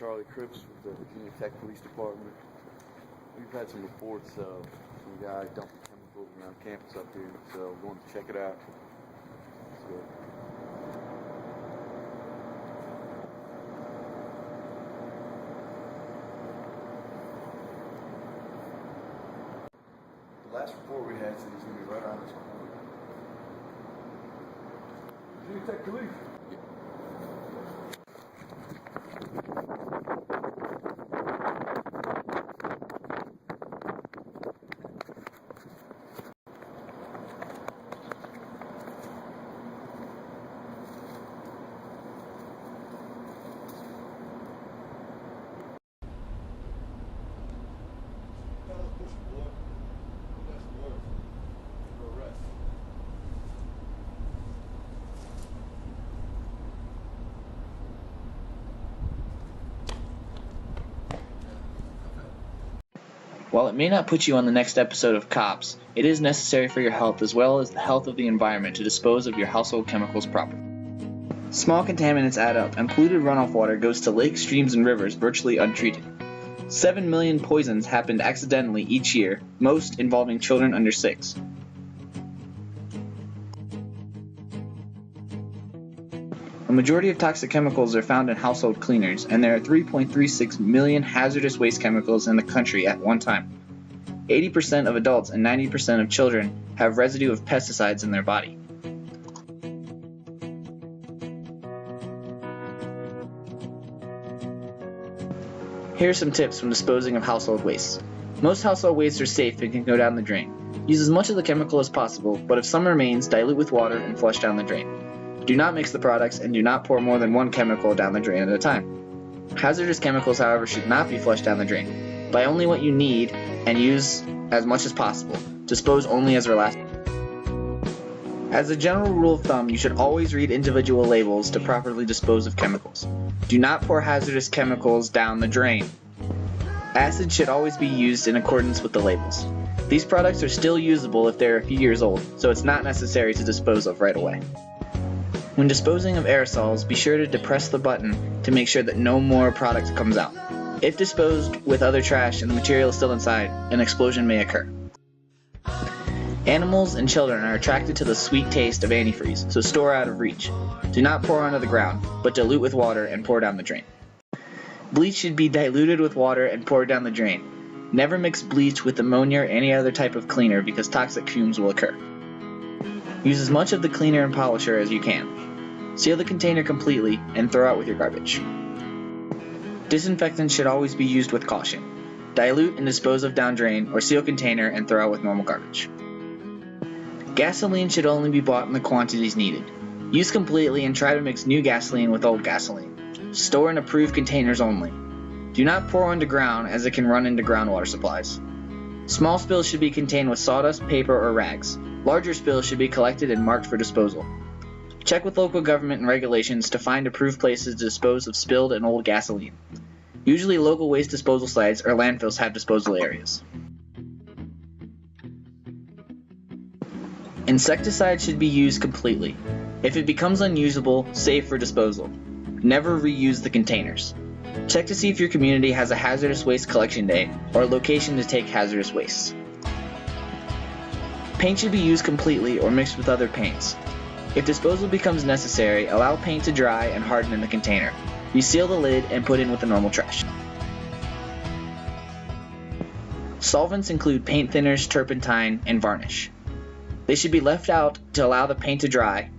Charlie Cripps with the Virginia Tech Police Department. We've had some reports of some guy dumping chemicals around campus up here, so we're going to check it out. Let's go. The last report we had said he's going to be right around this corner. Virginia Tech Police. While it may not put you on the next episode of Cops, it is necessary for your health as well as the health of the environment to dispose of your household chemicals properly. Small contaminants add up, and polluted runoff water goes to lakes, streams, and rivers virtually untreated. 7 million poisons happened accidentally each year, most involving children under 6. A majority of toxic chemicals are found in household cleaners, and there are 3.36 million hazardous waste chemicals in the country at one time. 80% of adults and 90% of children have residue of pesticides in their body. Here are some tips when disposing of household waste. Most household wastes are safe and can go down the drain. Use as much of the chemical as possible, but if some remains, dilute with water and flush down the drain. Do not mix the products and do not pour more than one chemical down the drain at a time. Hazardous chemicals, however, should not be flushed down the drain. Buy only what you need and use as much as possible. Dispose only as last. As a general rule of thumb, you should always read individual labels to properly dispose of chemicals. Do not pour hazardous chemicals down the drain. Acid should always be used in accordance with the labels. These products are still usable if they're a few years old, so it's not necessary to dispose of right away. When disposing of aerosols, be sure to depress the button to make sure that no more product comes out. If disposed with other trash and the material is still inside, an explosion may occur. Animals and children are attracted to the sweet taste of antifreeze, so store out of reach. Do not pour onto the ground, but dilute with water and pour down the drain. Bleach should be diluted with water and poured down the drain. Never mix bleach with ammonia or any other type of cleaner because toxic fumes will occur. Use as much of the cleaner and polisher as you can. Seal the container completely and throw out with your garbage. Disinfectant should always be used with caution. Dilute and dispose of down drain or seal container and throw out with normal garbage. Gasoline should only be bought in the quantities needed. Use completely and try to mix new gasoline with old gasoline. Store in approved containers only. Do not pour onto ground as it can run into groundwater supplies. Small spills should be contained with sawdust, paper, or rags. Larger spills should be collected and marked for disposal. Check with local government and regulations to find approved places to dispose of spilled and old gasoline. Usually local waste disposal sites or landfills have disposal areas. Insecticide should be used completely. If it becomes unusable, save for disposal. Never reuse the containers. Check to see if your community has a hazardous waste collection day or a location to take hazardous waste. Paint should be used completely or mixed with other paints. If disposal becomes necessary, allow paint to dry and harden in the container. Reseal the lid and put in with the normal trash. Solvents include paint thinners, turpentine, and varnish. They should be left out to allow the paint to dry,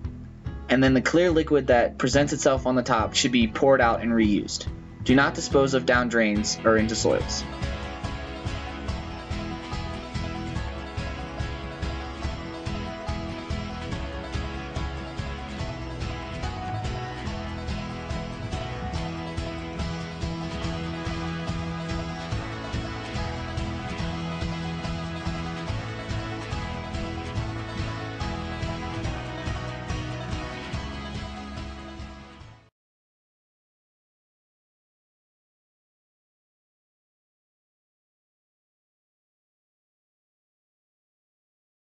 and then the clear liquid that presents itself on the top should be poured out and reused. Do not dispose of down drains or into soils.